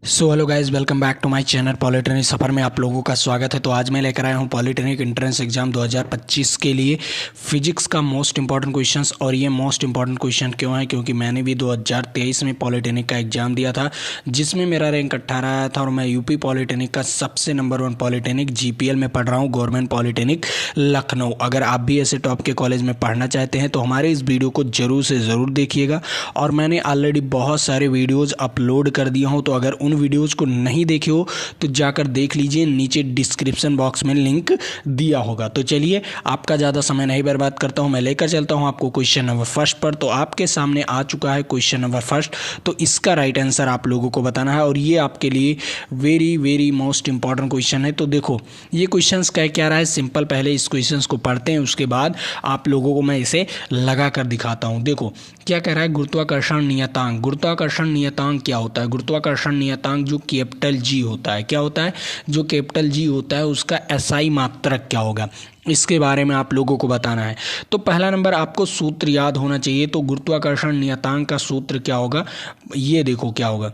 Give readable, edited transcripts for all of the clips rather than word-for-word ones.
So hello guys, welcome back to my channel. Polytechnic सफ़र में आप लोगों का स्वागत है। तो आज मैं लेकर आया हूं पॉलिटेक्निक एंट्रेंस एग्जाम 2025 के लिए फिजिक्स का मोस्ट इंपॉर्टेंट क्वेश्चंस। और ये मोस्ट इंपॉर्टेंट क्वेश्चन क्यों है? क्योंकि मैंने भी 2023 में पॉलिटेक्निक का एग्ज़ाम दिया था, जिसमें मेरा रैंक 18 आया था। और मैं यूपी पॉलिटेक्निक का सबसे नंबर 1 पॉलिटेक्निक जीपीएल में पढ़ रहा हूँ, गवर्नमेंट पॉलिटेक्निक लखनऊ। अगर आप भी ऐसे टॉप के कॉलेज में पढ़ना चाहते हैं तो हमारे इस वीडियो को ज़रूर से ज़रूर देखिएगा। और मैंने ऑलरेडी बहुत सारे वीडियोज़ अपलोड कर दिया हूँ, तो अगर उन वीडियोस को नहीं देखे हो तो जाकर देख लीजिए, नीचे डिस्क्रिप्शन बॉक्स में लिंक दिया होगा। तो चलिए, आपका ज़्यादा समय नहीं बर्बाद करता हूं, मैं लेकर चलता हूं आपको क्वेश्चन नंबर फर्स्ट पर। तो आपके सामने आ चुका है क्वेश्चन नंबर फर्स्ट। तो इसका राइट आंसर आप लोगों को बताना है, और ये आपके लिए very very most important question है। तो देखो, ये क्वेश्चन कह क्या रहा है, सिंपल। पहले इस क्वेश्चन को पढ़ते हैं, उसके बाद आप लोगों को मैं इसे लगा कर दिखाता हूँ। देखो क्या कह रहा है, गुरुत्वाकर्षण नियतांक। गुरुत्वाकर्षण नियतांक क्या होता है? गुरुत्वाकर्षण नियतांक जो कैपिटल जी होता है, क्या होता है? जो कैपिटल जी होता है उसका एसआई मात्रक क्या होगा, इसके बारे में आप लोगों को बताना है। तो पहला नंबर आपको सूत्र याद होना चाहिए। तो गुरुत्वाकर्षण नियतांक का सूत्र क्या होगा, ये देखो क्या होगा।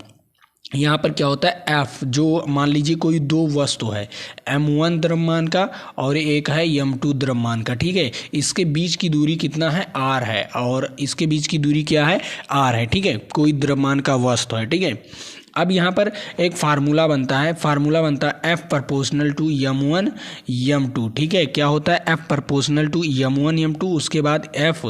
यहाँ पर क्या होता है, एफ, जो मान लीजिए कोई दो वस्तु है, m1 द्रव्यमान का और एक है m2 द्रव्यमान का, ठीक है। इसके बीच की दूरी कितना है, r है, और इसके बीच की दूरी क्या है, r है, ठीक है। कोई द्रव्यमान का वस्तु है, ठीक है। अब यहाँ पर एक फार्मूला बनता है, F proportional to m1 m2, ठीक है। क्या होता है, F proportional to m1 m2, उसके बाद F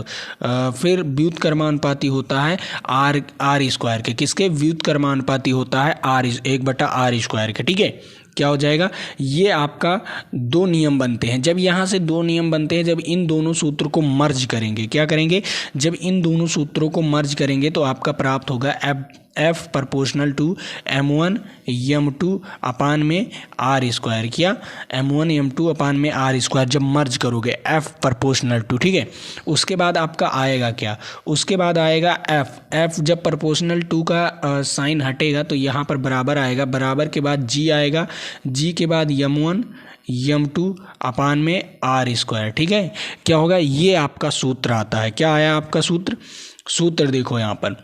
फिर व्युत्क्रमानुपाती होता है r स्क्वायर के। किसके? व्युत्क्रमानुपाती होता है r/r², के, ठीक है। क्या हो जाएगा, ये आपका दो नियम बनते हैं। जब यहाँ से दो नियम बनते हैं, जब इन दोनों सूत्रों को मर्ज करेंगे, क्या करेंगे, जब इन दोनों सूत्रों को मर्ज करेंगे तो आपका प्राप्त होगा F proportional to m1 m2 अपान में r²। किया, m1 m2 अपान में r², जब मर्ज करोगे F प्रोपोर्शनल टू, ठीक है। उसके बाद आपका आएगा क्या, उसके बाद आएगा F जब प्रोपोर्शनल टू का साइन हटेगा तो यहाँ पर बराबर आएगा, बराबर के बाद G आएगा, G के बाद m1 m2 अपान में r², ठीक है। क्या होगा, ये आपका सूत्र आता है। क्या आया आपका सूत्र देखो यहाँ पर।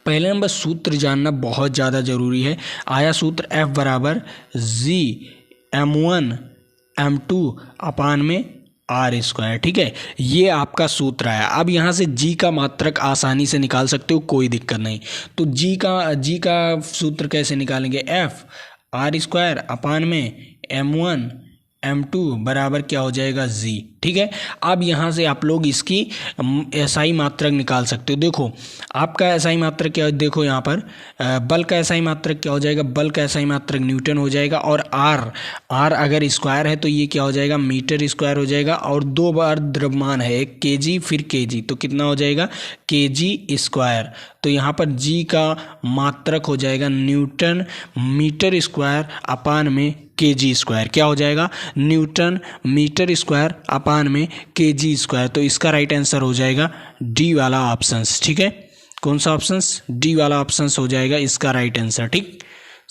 पहले नंबर सूत्र जानना बहुत ज़्यादा ज़रूरी है। आया सूत्र F बराबर G m1 m2 अपान में r², ठीक है। ये आपका सूत्र आया। अब यहाँ से G का मात्रक आसानी से निकाल सकते हो, कोई दिक्कत नहीं। तो G का सूत्र कैसे निकालेंगे, F r² अपान में m1 m2 बराबर क्या हो जाएगा, G, ठीक है। अब यहाँ से आप लोग इसकी एसआई मात्रक निकाल सकते हो। देखो आपका एसआई मात्रक क्या है, देखो यहाँ पर बल का एसआई मात्रक क्या हो जाएगा, बल का एसआई मात्रक न्यूटन हो जाएगा। और आर अगर स्क्वायर है तो ये क्या हो जाएगा, मीटर स्क्वायर हो जाएगा। और दो बार द्रव्यमान है, एक केजी फिर केजी, तो कितना हो जाएगा, kg²। तो यहाँ पर जी का मात्रक हो जाएगा न्यूटन मीटर स्क्वायर अपान में kg²। क्या हो जाएगा, न्यूटन मीटर स्क्वायर अपान में kg²। तो इसका राइट आंसर हो जाएगा डी वाला ऑप्शन, ठीक है। कौन सा ऑप्शन, डी वाला ऑप्शन हो जाएगा इसका राइट आंसर, ठीक।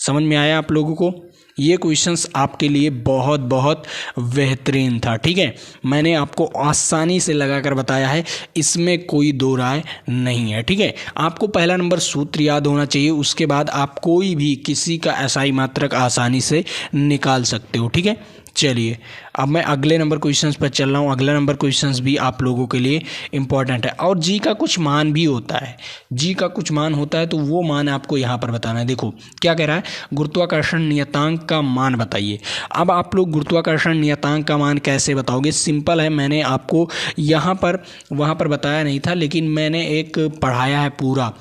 समझ में आया आप लोगों को? ये क्वेश्चंस आपके लिए बहुत बहुत बेहतरीन था, ठीक है। मैंने आपको आसानी से लगाकर बताया है, इसमें कोई दो राय नहीं है, ठीक है। आपको पहला नंबर सूत्र याद होना चाहिए, उसके बाद आप कोई भी किसी का एसआई मात्रक आसानी से निकाल सकते हो, ठीक है। चलिए, अब मैं अगले नंबर क्वेश्चंस पर चल रहा हूँ। अगला नंबर क्वेश्चंस भी आप लोगों के लिए इंपॉर्टेंट है, और जी का कुछ मान भी होता है। जी का कुछ मान होता है, तो वो मान आपको यहाँ पर बताना है। देखो क्या कह रहा है, गुरुत्वाकर्षण नियतांक का मान बताइए। अब आप लोग गुरुत्वाकर्षण नियतांक का मान कैसे बताओगे? सिंपल है, मैंने आपको यहाँ पर वहाँ पर बताया नहीं था, लेकिन मैंने एक पढ़ाया है पूरा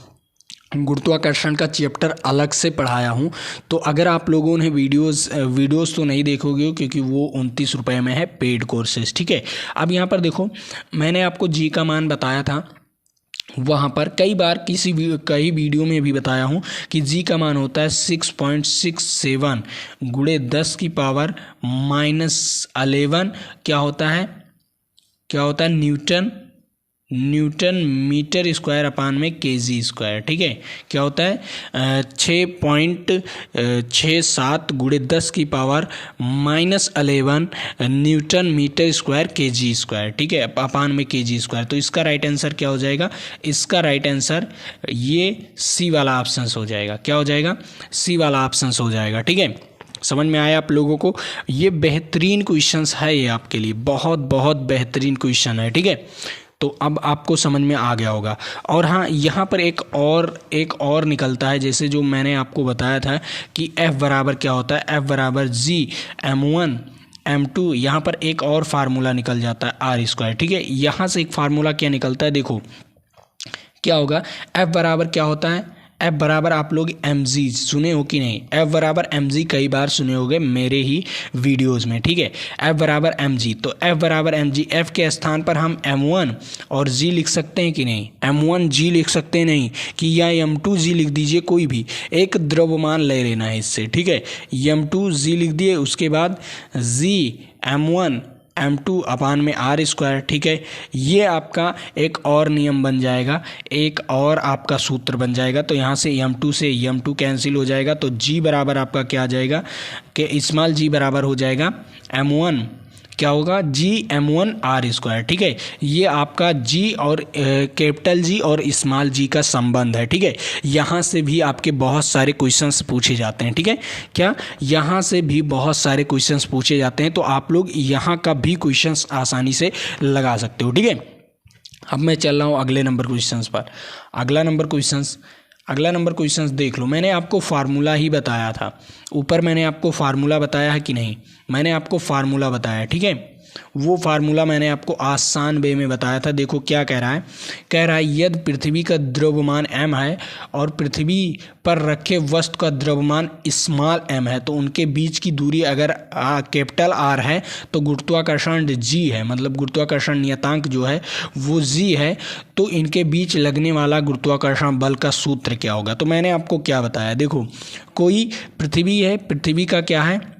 गुरुत्वाकर्षण का चैप्टर अलग से पढ़ाया हूँ। तो अगर आप लोगों ने वीडियोस तो नहीं देखोगे, क्योंकि वो 29 रुपये में है, पेड कोर्सेज, ठीक है। अब यहाँ पर देखो, मैंने आपको जी का मान बताया था वहाँ पर, कई बार कई वीडियो में भी बताया हूँ कि जी का मान होता है 6.67 गुणे 10 की पावर -11 क्या होता है newton newton metre square upon में केजी स्क्वायर। ठीक है, क्या होता है 6.67 गुणे 10 की power -11 newton metre square KG square. ठीक है, अपान में केजी स्क्वायर। तो इसका राइट आंसर क्या हो जाएगा? इसका राइट आंसर ये सी वाला ऑप्शन हो जाएगा। क्या हो जाएगा? सी वाला ऑप्शन हो जाएगा। ठीक है, समझ में आया आप लोगों को? ये बेहतरीन क्वेश्चंस है, ये आपके लिए बहुत बहुत बेहतरीन क्वेश्चन है। ठीक है, तो अब आपको समझ में आ गया होगा। और हाँ, यहाँ पर एक और निकलता है, जैसे जो मैंने आपको बताया था कि F बराबर क्या होता है, F बराबर G(m1 m2)। यहाँ पर एक और फार्मूला निकल जाता है R स्क्वायर। ठीक है, यहाँ से एक फार्मूला क्या निकलता है, देखो क्या होगा। F बराबर क्या होता है? F बराबर आप लोग mg सुने हो कि नहीं? F बराबर mg कई बार सुने होगे मेरे ही वीडियोस में। ठीक है, F बराबर mg, तो F बराबर mg, F के स्थान पर हम m1 और g लिख सकते हैं कि नहीं? m1 g लिख सकते हैं नहीं कि या m2 g लिख दीजिए, कोई भी एक द्रव्यमान ले लेना है इससे। ठीक है, m2 g लिख दिए, उसके बाद g m1 m2 अपान में R स्क्वायर। ठीक है, ये आपका एक और नियम बन जाएगा, एक और आपका सूत्र बन जाएगा। तो यहाँ से m2 से m2 कैंसिल हो जाएगा, तो g बराबर आपका क्या आ जाएगा कि स्मॉल g बराबर हो जाएगा m1, क्या होगा G m1 R स्क्वायर। ठीक है, ये आपका G और कैपिटल G और स्मॉल g का संबंध है। ठीक है, यहाँ से भी आपके बहुत सारे क्वेश्चंस पूछे जाते हैं। ठीक है, क्या यहाँ से भी बहुत सारे क्वेश्चंस पूछे जाते हैं, तो आप लोग यहाँ का भी क्वेश्चंस आसानी से लगा सकते हो। ठीक है, अब मैं चल रहा हूँ अगले नंबर क्वेश्चंस पर। अगला नंबर क्वेश्चंस देख लो। मैंने आपको फार्मूला ही बताया था, ऊपर मैंने आपको फार्मूला बताया है कि नहीं? मैंने आपको फार्मूला बताया। ठीक है, वो फार्मूला मैंने आपको आसान वे में बताया था। देखो क्या कह रहा है, यदि पृथ्वी का द्रव्यमान m है और पृथ्वी पर रखे वस्तु का द्रव्यमान स्मॉल m है, तो उनके बीच की दूरी अगर कैपिटल R है तो गुरुत्वाकर्षण g है, मतलब गुरुत्वाकर्षण नियतांक जो है वो g है, तो इनके बीच लगने वाला गुरुत्वाकर्षण बल का सूत्र क्या होगा? तो मैंने आपको क्या बताया, देखो कोई पृथ्वी है, पृथ्वी का क्या है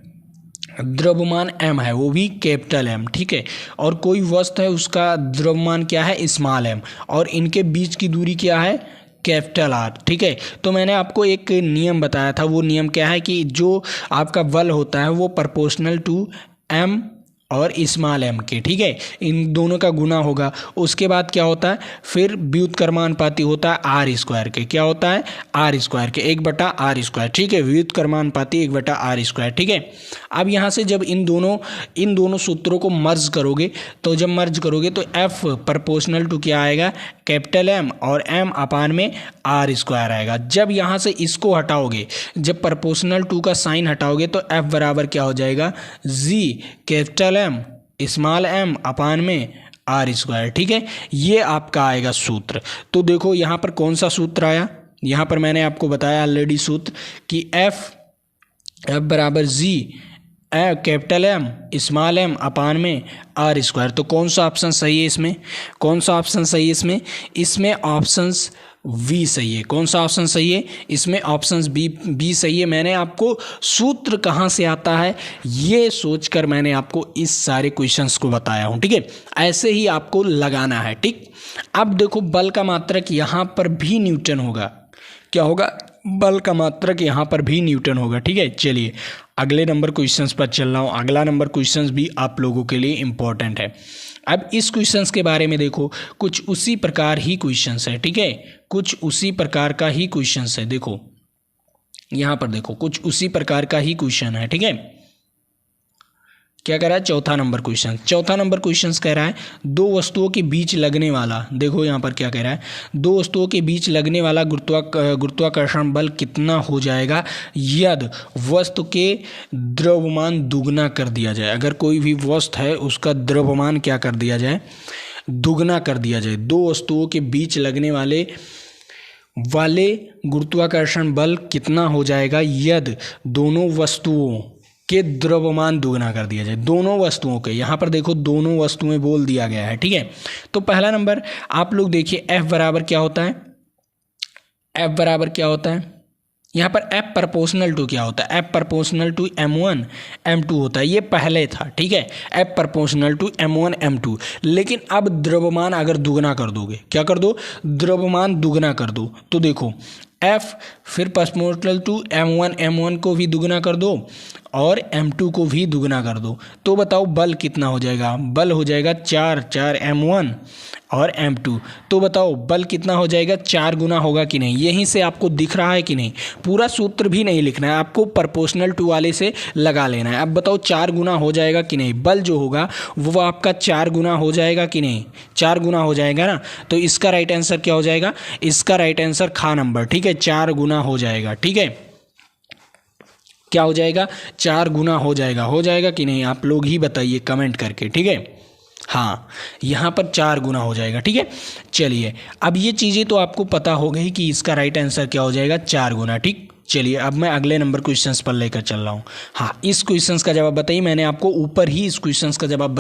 द्रव्यमान m है, वो भी कैपिटल M। ठीक है, और कोई वस्तु है उसका द्रव्यमान क्या है स्मॉल m, और इनके बीच की दूरी क्या है कैपिटल R। ठीक है, तो मैंने आपको एक नियम बताया था, वो नियम क्या है कि जो आपका बल होता है वो प्रोपोर्शनल टू m और स्मॉल m के। ठीक है, इन दोनों का गुना होगा। उसके बाद क्या होता है, फिर व्युत्क्रमानुपाती होता है R स्क्वायर के। क्या होता है? R स्क्वायर के 1/R स्क्वायर। ठीक है, व्युत्क्रमानुपाती 1/R स्क्वायर। ठीक है, अब यहाँ से जब इन दोनों सूत्रों को मर्ज करोगे, तो जब मर्ज करोगे तो F प्रोपोर्शनल टू क्या आएगा कैपिटल M और M अपान में R स्क्वायर आएगा। जब यहाँ से इसको हटाओगे, जब प्रोपोर्शनल टू का साइन हटाओगे, तो F बराबर क्या हो जाएगा G capital M small m अपान में R स्क्वायर। ठीक है, ये आपका आएगा सूत्र। तो देखो यहाँ पर कौन सा सूत्र आया, यहाँ पर मैंने आपको बताया ऑलरेडी सूत्र कि F बराबर G capital M small m अपान में R स्क्वायर। तो कौन सा ऑप्शन सही है इसमें? कौन सा ऑप्शन सही है इसमें ऑप्शंस बी सही है। कौन सा ऑप्शन सही है इसमें? ऑप्शन बी सही है। मैंने आपको सूत्र कहाँ से आता है ये सोचकर मैंने आपको इस सारे क्वेश्चंस को बताया हूँ। ठीक है, ऐसे ही आपको लगाना है। ठीक, अब देखो बल का मात्रक यहाँ पर भी न्यूटन होगा। क्या होगा? बल का मात्रक यहाँ पर भी न्यूटन होगा। ठीक है, चलिए अगले नंबर क्वेश्चंस पर चल रहा हूँ। अगला नंबर क्वेश्चंस भी आप लोगों के लिए इम्पोर्टेंट है। अब इस क्वेश्चंस के बारे में देखो, कुछ उसी प्रकार ही क्वेश्चंस है। ठीक है, कुछ उसी प्रकार का ही क्वेश्चंस है। देखो यहाँ पर देखो, कुछ उसी प्रकार का ही क्वेश्चन है। ठीक है, क्या कह रहा है? चौथा नंबर क्वेश्चन कह रहा है दो वस्तुओं के बीच लगने वाला, देखो यहाँ पर क्या कह रहा है, दो वस्तुओं के बीच लगने वाला गुरुत्वाकर्षण बल कितना हो जाएगा यदि वस्तु के द्रव्यमान दुगना कर दिया जाए। अगर कोई भी वस्तु है उसका द्रव्यमान क्या कर दिया जाए? दुगना कर दिया जाए। दो वस्तुओं के बीच लगने वाले गुरुत्वाकर्षण बल कितना हो जाएगा यदि दोनों वस्तुओं के द्रव्यमान दुगना कर दिया जाए। दोनों वस्तुओं के, यहाँ पर देखो दोनों वस्तुएं बोल दिया गया है। ठीक है, तो पहला नंबर आप लोग देखिए F बराबर क्या होता है? F बराबर क्या होता है? यहाँ पर F प्रपोर्शनल टू क्या होता है, F proportional to M1 M2 होता है, ये पहले था, ठीक है, F proportional to M1 M2। लेकिन अब द्रव्यमान अगर दुगना कर दोगे, क्या कर दो, द्रव्यमान दुगना कर दो, तो देखो F फिर प्रपोर्शनल टू M1 को भी दुगना कर दो और M2 को भी दुगना कर दो, तो बताओ बल कितना हो जाएगा, बल हो जाएगा 4 M1 और M2। तो बताओ बल कितना हो जाएगा, 4 गुना होगा कि नहीं, यहीं से आपको दिख रहा है कि नहीं, पूरा सूत्र भी नहीं लिखना है आपको, प्रपोर्शनल टू वाले से लगा लेना है। अब बताओ 4 गुना हो जाएगा कि नहीं, बल जो होगा वो आपका 4 गुना हो जाएगा कि नहीं, 4 गुना हो जाएगा ना। तो इसका राइट आंसर क्या हो जाएगा, इसका राइट आंसर खा नंबर, ठीक है, 4 गुना हो जाएगा, ठीक है, क्या हो जाएगा, 4 गुना हो जाएगा कि नहीं, आप लोग ही बताइए कमेंट करके, ठीक है। हाँ, यहाँ पर 4 गुना हो जाएगा, ठीक है। चलिए अब ये चीज़ें तो आपको पता हो गई कि इसका राइट आंसर क्या हो जाएगा, 4 गुना, ठीक। चलिए अब मैं अगले नंबर क्वेश्चंस पर लेकर चल रहा हूँ। हाँ, इस क्वेश्चंस का जवाब बताइए, मैंने आपको ऊपर ही इस क्वेश्चंस का जवाब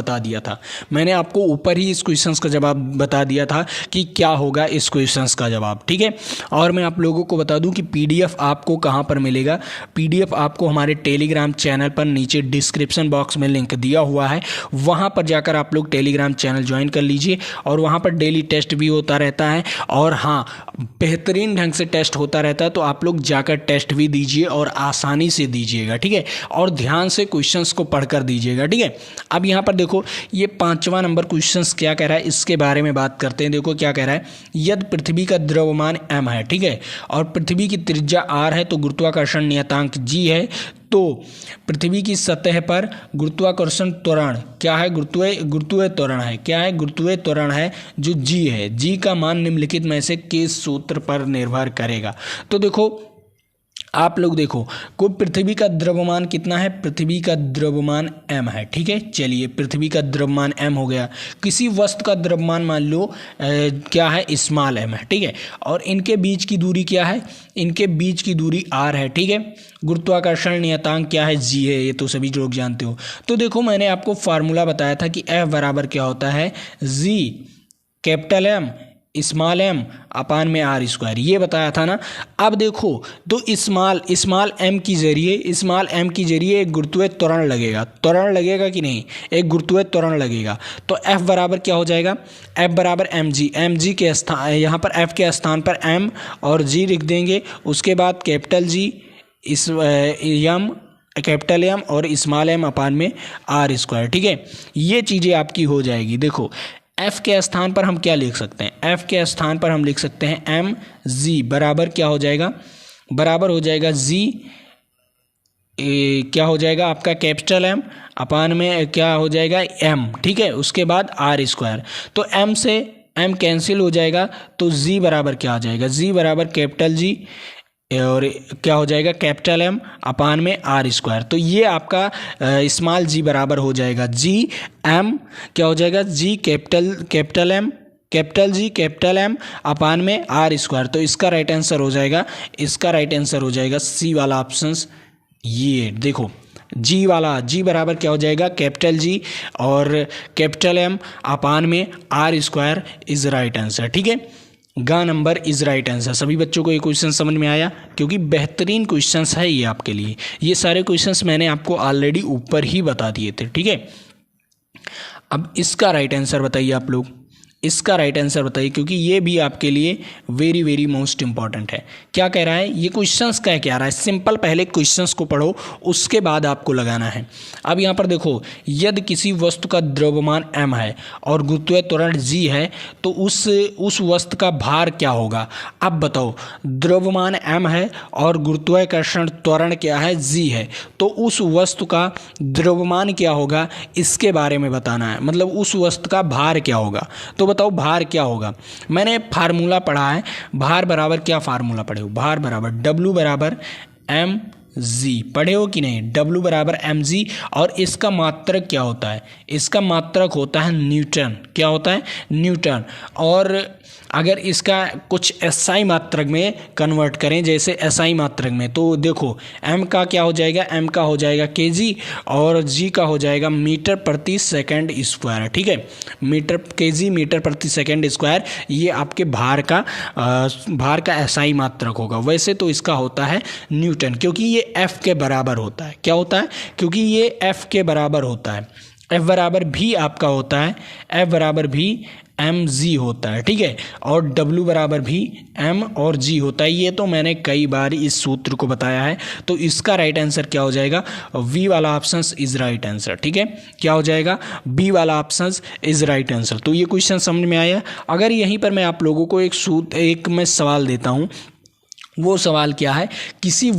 बता दिया था, कि क्या होगा इस क्वेश्चंस का जवाब, ठीक है। और मैं आप लोगों को बता दूं कि पीडीएफ आपको कहाँ पर मिलेगा, पीडीएफ आपको हमारे टेलीग्राम चैनल पर नीचे डिस्क्रिप्शन बॉक्स में लिंक दिया हुआ है, वहाँ पर जाकर आप लोग टेलीग्राम चैनल ज्वाइन कर लीजिए और वहाँ पर डेली टेस्ट भी होता रहता है। और हाँ, बेहतरीन ढंग से टेस्ट होता रहता है, तो आप लोग जाकर टेस्ट भी दीजिए और आसानी से दीजिएगा, ठीक है, और ध्यान से क्वेश्चंस को पढ़कर दीजिएगा, ठीक है। अब यहाँ पर देखो ये 5वां नंबर क्वेश्चंस क्या कह रहा है, इसके बारे में बात करते हैं। देखो क्या कह रहा है, यदि पृथ्वी का द्रव्यमान m है, ठीक है, और पृथ्वी की त्रिज्या r है, तो गुरुत्वाकर्षण नियतांक g है, तो पृथ्वी की सतह पर गुरुत्वाकर्षण त्वरण क्या है, गुरुत्वीय त्वरण है, क्या है, गुरुत्वीय त्वरण है जो g है, g का मान निम्नलिखित में से किस सूत्र पर निर्भर करेगा। तो देखो आप लोग देखो, को पृथ्वी का द्रव्यमान कितना है, पृथ्वी का द्रव्यमान m है, ठीक है। चलिए पृथ्वी का द्रव्यमान m हो गया, किसी वस्तु का द्रव्यमान मान लो क्या है, स्मॉल m है, ठीक है, और इनके बीच की दूरी क्या है, इनके बीच की दूरी r है, ठीक है। गुरुत्वाकर्षण नियतांक क्या है, g है, ये तो सभी लोग जानते हो। तो देखो मैंने आपको फार्मूला बताया था कि F बराबर क्या होता है, g capital M small m अपान में r स्क्वायर, ये बताया था ना। अब देखो तो स्मॉल m की जरिए एक गुरुत्वीय त्वरण लगेगा कि नहीं, एक गुरुत्वीय त्वरण लगेगा, तो F बराबर क्या हो जाएगा, F बराबर mg के स्थान, यहाँ पर F के स्थान पर m और g लिख देंगे, उसके बाद कैपिटल G इस कैपिटल M और स्मॉल m अपान में r स्क्वायर, ठीक है, ये चीज़ें आपकी हो जाएगी। देखो F के स्थान पर हम क्या लिख सकते हैं, F के स्थान पर हम लिख सकते हैं mg बराबर क्या हो जाएगा, बराबर हो जाएगा g क्या हो जाएगा आपका कैपिटल M अपान में क्या हो जाएगा m, ठीक है, उसके बाद r स्क्वायर, तो m से m कैंसिल हो जाएगा, तो g बराबर क्या आ जाएगा, g बराबर कैपिटल G और क्या हो जाएगा कैपिटल M अपान में r स्क्वायर। तो ये आपका स्मॉल g बराबर हो जाएगा g m क्या हो जाएगा, g capital M capital G capital M अपान में r स्क्वायर। तो इसका राइट आंसर हो जाएगा C वाला ऑप्शन। ये देखो G बराबर क्या हो जाएगा, कैपिटल G और कैपिटल M अपान में r square is right answer, ठीक है। गा नंबर इज राइट आंसर। सभी बच्चों को ये क्वेश्चन समझ में आया, क्योंकि बेहतरीन क्वेश्चंस है ये आपके लिए, ये सारे क्वेश्चंस मैंने आपको ऑलरेडी ऊपर ही बता दिए थे, ठीक है। अब इसका राइट आंसर बताइए आप लोग, इसका राइट आंसर बताइए, क्योंकि ये भी आपके लिए वेरी वेरी मोस्ट इंपॉर्टेंट है। क्या कह रहा है ये क्वेश्चंस, क्या कह रहा है, सिंपल पहले क्वेश्चंस को पढ़ो उसके बाद आपको लगाना है। अब यहाँ पर देखो, यदि किसी वस्तु का द्रव्यमान m है और गुरुत्वीय त्वरण g है, तो उस वस्तु का भार क्या होगा। अब बताओ, द्रव्यमान m है और गुरुत्वाकर्षण त्वरण क्या है, g है, तो उस वस्तु का द्रव्यमान क्या होगा, इसके बारे में बताना है, मतलब उस वस्तु का भार क्या होगा। तो बताओ भार क्या होगा। मैंने फार्मूला पढ़ा है, भार बराबर क्या फार्मूला पढ़े हो, भार बराबर W बराबर mg पढ़े हो कि नहीं, W बराबर mg, और इसका मात्रक क्या होता है, इसका मात्रक होता है न्यूटन, क्या होता है न्यूटन, और अगर इसका कुछ एसआई मात्रक में कन्वर्ट करें, जैसे एसआई मात्रक में, तो देखो एम का क्या हो जाएगा, एम का हो जाएगा केजी और जी का हो जाएगा मीटर प्रति सेकंड स्क्वायर। ठीक है, मीटर केजी मीटर प्रति सेकंड स्क्वायर, ये आपके भार का एसआई मात्रक होगा। वैसे तो इसका होता है न्यूटन, क्योंकि ये एफ के बराबर होता है। क्या होता है? क्योंकि ये एफ के बराबर होता है। एफ बराबर भी आपका होता है, एफ बराबर भी एम जी होता है। ठीक है, और डब्ल्यू बराबर भी एम और जी होता है। ये तो मैंने कई बार इस सूत्र को बताया है। तो इसका राइट आंसर क्या हो जाएगा? वी वाला ऑप्शन इज राइट आंसर। ठीक है, क्या हो जाएगा? बी वाला ऑप्शन इज राइट आंसर। तो ये क्वेश्चन समझ में आया। अगर यहीं पर मैं आप लोगों को एक मैं सवाल देता हूँ, वो सवाल क्या है? किसी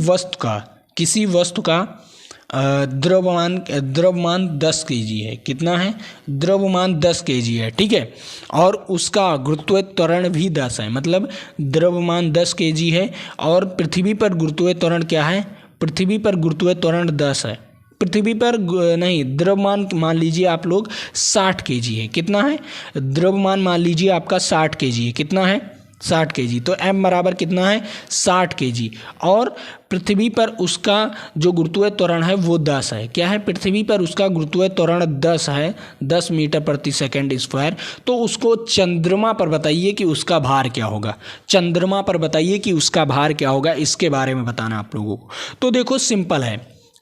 वस्तु का द्रव्यमान 10 kg है। कितना है? द्रव्यमान 10 kg है। ठीक है, और उसका गुरुत्वीय त्वरण भी 10 है। मतलब द्रव्यमान 10 kg है और पृथ्वी पर गुरुत्वीय त्वरण क्या है? पृथ्वी पर गुरुत्वीय त्वरण 10 है। पृथ्वी पर नहीं, द्रव्यमान मान लीजिए आप लोग 60 kg है। कितना है? द्रव्यमान मान लीजिए आपका 60 kg है। कितना है? 60 kg। तो m बराबर कितना है? 60 kg। और पृथ्वी पर उसका जो गुरुत्वीय त्वरण है वो 10 है। क्या है? पृथ्वी पर उसका गुरुत्वीय त्वरण 10 है, 10 मीटर प्रति सेकंड स्क्वायर। तो उसको चंद्रमा पर बताइए कि उसका भार क्या होगा। चंद्रमा पर बताइए कि उसका भार क्या होगा, इसके बारे में बताना आप लोगों को। तो देखो सिंपल है,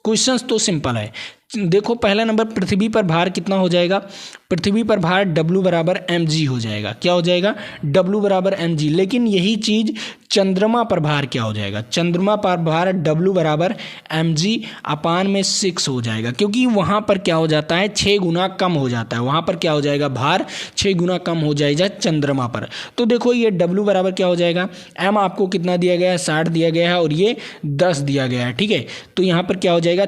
क्वेश्चन तो सिंपल है। देखो पहला नंबर, पृथ्वी पर भार कितना हो जाएगा? पृथ्वी पर भार W बराबर mg हो जाएगा। क्या हो जाएगा? W बराबर mg। लेकिन यही चीज़ चंद्रमा पर भार क्या हो जाएगा? चंद्रमा पर भार W बराबर mg अपान में 6 हो जाएगा, क्योंकि वहाँ पर क्या हो जाता है? 6 गुना कम हो जाता है। वहाँ पर क्या हो जाएगा? भार 6 गुना कम हो जाएगा चंद्रमा पर। तो देखो ये W बराबर क्या हो जाएगा? m आपको कितना दिया गया है? 60 दिया गया है और ये 10 दिया गया है। ठीक है, तो यहाँ पर क्या हो जाएगा?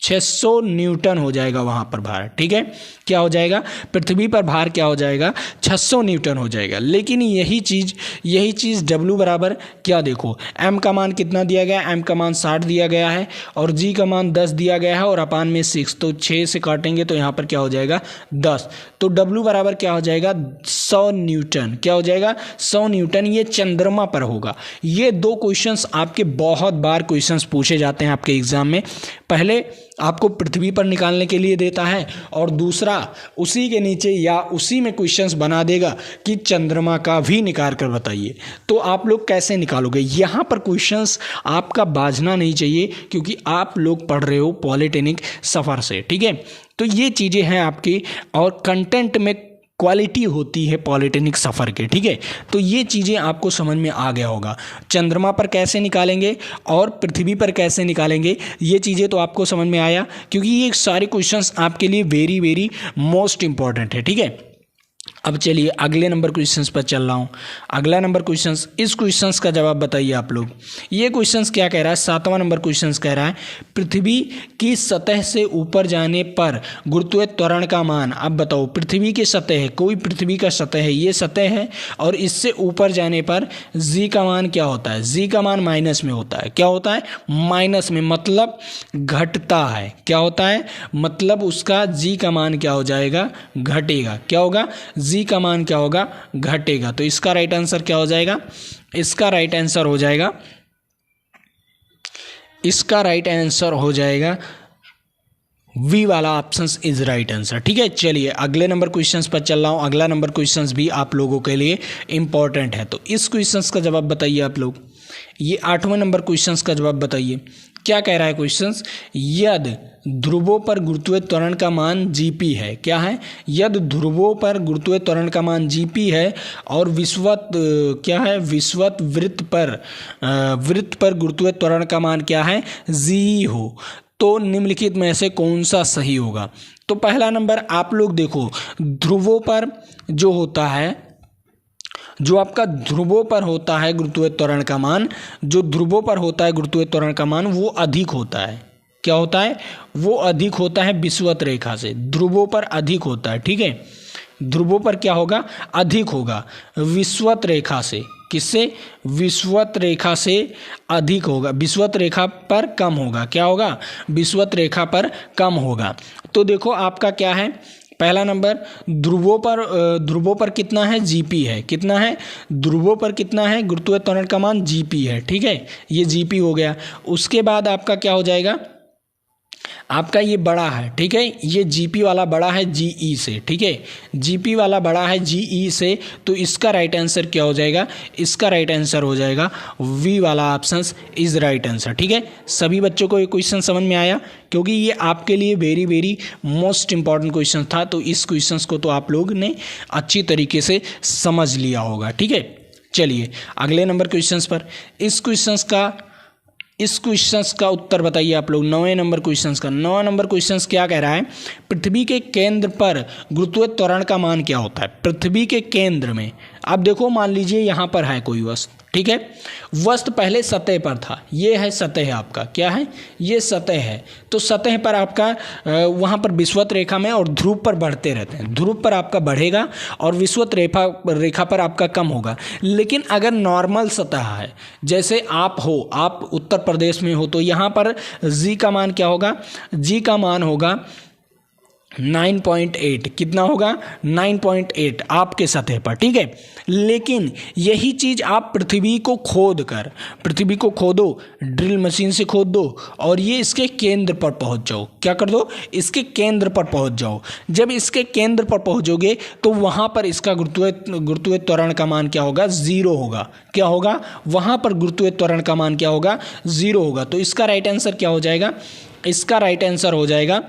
600 न्यूटन हो जाएगा वहाँ पर भार। ठीक है, क्या हो जाएगा? पृथ्वी पर भार क्या हो जाएगा? 600 न्यूटन हो जाएगा। लेकिन यही चीज़ W बराबर क्या, देखो m का मान कितना दिया गया है? m का मान 60 दिया गया है और g का मान 10 दिया गया है और अपान में 6। तो 6 से काटेंगे तो यहाँ पर क्या हो जाएगा? 10। तो W बराबर क्या हो जाएगा? 100 न्यूटन। क्या हो जाएगा? 100 न्यूटन। ये चंद्रमा पर होगा। ये दो क्वेश्चंस आपके बहुत बार क्वेश्चंस पूछे जाते हैं आपके एग्जाम में। पहले आपको पृथ्वी पर निकालने के लिए देता है और दूसरा उसी के नीचे या उसी में क्वेश्चंस बना देगा कि चंद्रमा का भी निकाल कर बताइए। तो आप लोग कैसे निकालोगे? यहाँ पर क्वेश्चंस आपका बाझना नहीं चाहिए, क्योंकि आप लोग पढ़ रहे हो पॉलिटेक्निक सफ़र से। ठीक है, तो ये चीज़ें हैं आपकी, और कंटेंट में क्वालिटी होती है पॉलिटेक्निक सफ़र के। ठीक है, तो ये चीज़ें आपको समझ में आ गया होगा। चंद्रमा पर कैसे निकालेंगे और पृथ्वी पर कैसे निकालेंगे, ये चीज़ें तो आपको समझ में आया, क्योंकि ये सारे क्वेश्चंस आपके लिए वेरी वेरी मोस्ट इंपॉर्टेंट है। ठीक है, अब चलिए अगले नंबर क्वेश्चंस पर चल रहा हूँ। अगला नंबर क्वेश्चंस, इस क्वेश्चंस का जवाब बताइए आप लोग। ये क्वेश्चंस क्या कह रहा है? 7वां नंबर क्वेश्चंस कह रहा है पृथ्वी की सतह से ऊपर जाने पर गुरुत्वीय त्वरण का मान। अब बताओ, पृथ्वी की सतह है, कोई पृथ्वी का सतह है, ये सतह है, और इससे ऊपर जाने पर जी का मान क्या होता है? जी का मान माइनस में होता है। क्या होता है? माइनस में, मतलब घटता है। क्या होता है? मतलब उसका जी का मान क्या हो जाएगा? घटेगा। क्या होगा? जी का मान क्या होगा? घटेगा। तो इसका राइट आंसर क्या हो जाएगा? इसका राइट आंसर हो जाएगा वी वाला ऑप्शन इज राइट आंसर। ठीक है, चलिए अगले नंबर क्वेश्चंस पर चल रहा हूँ। अगला नंबर क्वेश्चंस भी आप लोगों के लिए इंपॉर्टेंट है। तो इस क्वेश्चंस का जवाब बताइए आप लोग। ये 8वें नंबर क्वेश्चंस का जवाब बताइए। क्या कह रहा है क्वेश्चंस? यदि ध्रुवों पर गुरुत्वीय त्वरण का मान जीपी है। क्या है? यदि ध्रुवों पर गुरुत्वीय त्वरण का मान जीपी है और विषुवत क्या है? विषुवत वृत्त पर गुरुत्वीय त्वरण का मान क्या है? जी हो, तो निम्नलिखित में से कौन सा सही होगा? तो पहला नंबर आप लोग देखो, ध्रुवों पर जो होता है, जो आपका ध्रुवों पर होता है गुरुत्वीय त्वरण का मान, जो ध्रुवों पर होता है गुरुत्वीय त्वरण का मान, वो अधिक होता है। क्या होता है? वो अधिक होता है विषुवत रेखा से। ध्रुवों पर अधिक होता है। ठीक है, ध्रुवों पर क्या होगा? अधिक होगा विषुवत रेखा से। किससे? विषुवत रेखा से अधिक होगा, विषुवत रेखा पर कम होगा। क्या होगा? विषुवत रेखा पर कम होगा। तो देखो आपका क्या है? पहला नंबर ध्रुवों पर कितना है, जीपी है। कितना है, ध्रुवों पर कितना है, गुरुत्वीय त्वरण का मान जीपी है। ठीक है, ये जीपी हो गया। उसके बाद आपका क्या हो जाएगा, आपका ये बड़ा है। ठीक है, ये जीपी वाला बड़ा है जीई से। ठीक है, जीपी वाला बड़ा है जीई से, तो इसका राइट आंसर क्या हो जाएगा, इसका राइट आंसर हो जाएगा वी वाला ऑप्शन इज राइट आंसर। ठीक है, सभी बच्चों को ये क्वेश्चन समझ में आया, क्योंकि ये आपके लिए very very most important question था। तो इस क्वेश्चन को तो आप लोग ने अच्छी तरीके से समझ लिया होगा। ठीक है, चलिए अगले नंबर क्वेश्चन पर। इस क्वेश्चंस का उत्तर बताइए आप लोग। 9वें नंबर क्वेश्चंस का 9वां नंबर क्वेश्चंस क्या कह रहा है, पृथ्वी के केंद्र पर गुरुत्वीय त्वरण का मान क्या होता है। पृथ्वी के केंद्र में, अब देखो मान लीजिए यहाँ पर है कोई वस्तु। ठीक है, वस्तु पहले सतह पर था, ये है सतह आपका, क्या है, ये सतह है। तो सतह पर आपका वहाँ पर विषुवत रेखा में और ध्रुव पर बढ़ते रहते हैं। ध्रुव पर आपका बढ़ेगा और विषुवत रेखा पर आपका कम होगा। लेकिन अगर नॉर्मल सतह है, जैसे आप उत्तर प्रदेश में हो, तो यहाँ पर जी का मान क्या होगा, जी का मान होगा 9.8। कितना होगा, 9.8 आपके सतह पर। ठीक है, लेकिन यही चीज़ आप पृथ्वी को खोदो, ड्रिल मशीन से खोद दो और ये इसके केंद्र पर पहुंच जाओ। क्या कर दो, इसके केंद्र पर पहुंच जाओ। जब इसके केंद्र पर पहुंचोगे तो वहाँ पर इसका गुरुत्वीय त्वरण का मान क्या होगा, 0 होगा। क्या होगा, वहाँ पर गुरुत्वीय त्वरण का मान क्या होगा, 0 होगा। तो इसका राइट आंसर क्या हो जाएगा, इसका राइट आंसर हो जाएगा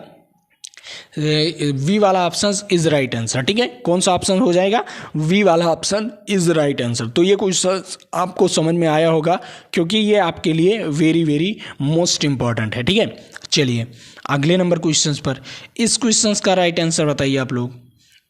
वी वाला ऑप्शन इज राइट आंसर। ठीक है, कौन सा ऑप्शन हो जाएगा, वी वाला ऑप्शन इज राइट आंसर। तो ये क्वेश्चन आपको समझ में आया होगा, क्योंकि ये आपके लिए वेरी वेरी मोस्ट इंपॉर्टेंट है। ठीक है, चलिए अगले नंबर क्वेश्चंस पर। इस क्वेश्चंस का राइट आंसर बताइए आप लोग।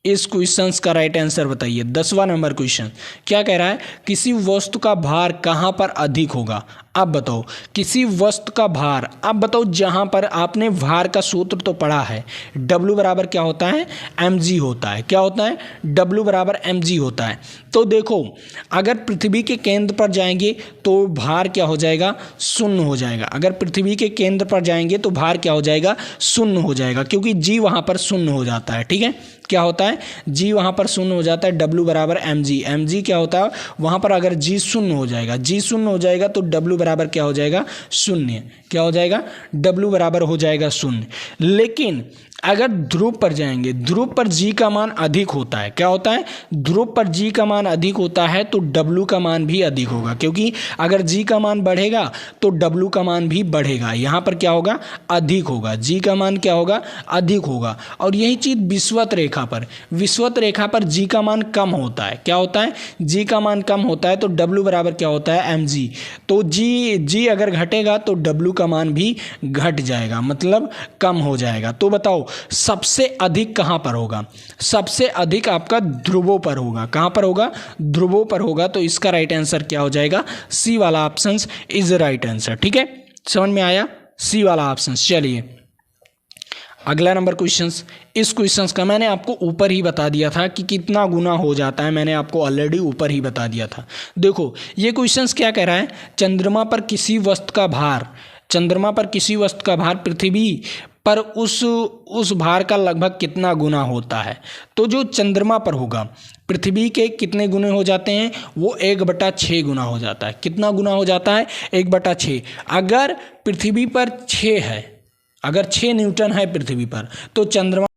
इस क्वेश्चंस का राइट आंसर बताइए। 10वां नंबर क्वेश्चन क्या कह रहा है, किसी वस्तु का भार कहाँ पर अधिक होगा। अब बताओ, किसी वस्तु का भार, अब बताओ, जहाँ पर आपने भार का सूत्र तो पढ़ा है, W बराबर क्या होता है, mg होता है। क्या होता है, W बराबर mg होता है। तो देखो, अगर पृथ्वी के केंद्र पर जाएंगे तो भार क्या हो जाएगा, शून्य हो जाएगा। अगर पृथ्वी के केंद्र पर जाएंगे तो भार क्या हो जाएगा, शून्य हो जाएगा, क्योंकि जी वहाँ पर शून्य हो जाता है। ठीक है, क्या होता है, जी वहाँ पर शून्य हो जाता है, W बराबर mg क्या होता है, वहाँ पर अगर जी शून्य हो जाएगा, जी शून्य हो जाएगा तो W बराबर क्या हो जाएगा, शून्य। क्या हो जाएगा, W बराबर हो जाएगा शून्य। लेकिन अगर ध्रुव पर जाएंगे, ध्रुव पर जी का मान अधिक होता है। क्या होता है, ध्रुव पर जी का मान अधिक होता है तो W का मान भी अधिक होगा, क्योंकि अगर जी का मान बढ़ेगा तो W का मान भी बढ़ेगा। यहाँ पर क्या होगा, अधिक होगा, जी का मान क्या होगा, अधिक होगा। और यही चीज़ विषुवत रेखा पर जी का मान कम होता है। क्या होता है, जी का मान कम होता है तो W बराबर क्या होता है, mg। तो जी अगर घटेगा तो W का मान भी घट जाएगा, मतलब कम हो जाएगा। तो बताओ सबसे अधिक कहाँ पर होगा, सबसे अधिक आपका ध्रुवों पर होगा। कहाँ पर होगा, ध्रुवों पर होगा। तो इसका राइट आंसर क्या हो जाएगा, सी वाला ऑप्शन इज राइट आंसर। ठीक है, समझ में आया, सी वाला ऑप्शन। चलिए अगला नंबर क्वेश्चंस। इस क्वेश्चंस का मैंने आपको ऊपर ही बता दिया था कि कितना गुना हो जाता है, मैंने आपको ऑलरेडी ऊपर ही बता दिया था। देखो ये क्वेश्चंस क्या कह रहा है, चंद्रमा पर किसी वस्तु का भार पृथ्वी पर उस भार का लगभग कितना गुना होता है। तो जो चंद्रमा पर होगा, पृथ्वी के कितने गुने हो जाते हैं, वो 1/6 गुना हो जाता है। कितना गुना हो जाता है, 1/6। अगर पृथ्वी पर 6 है, अगर 6 न्यूटन है पृथ्वी पर, तो चंद्रमा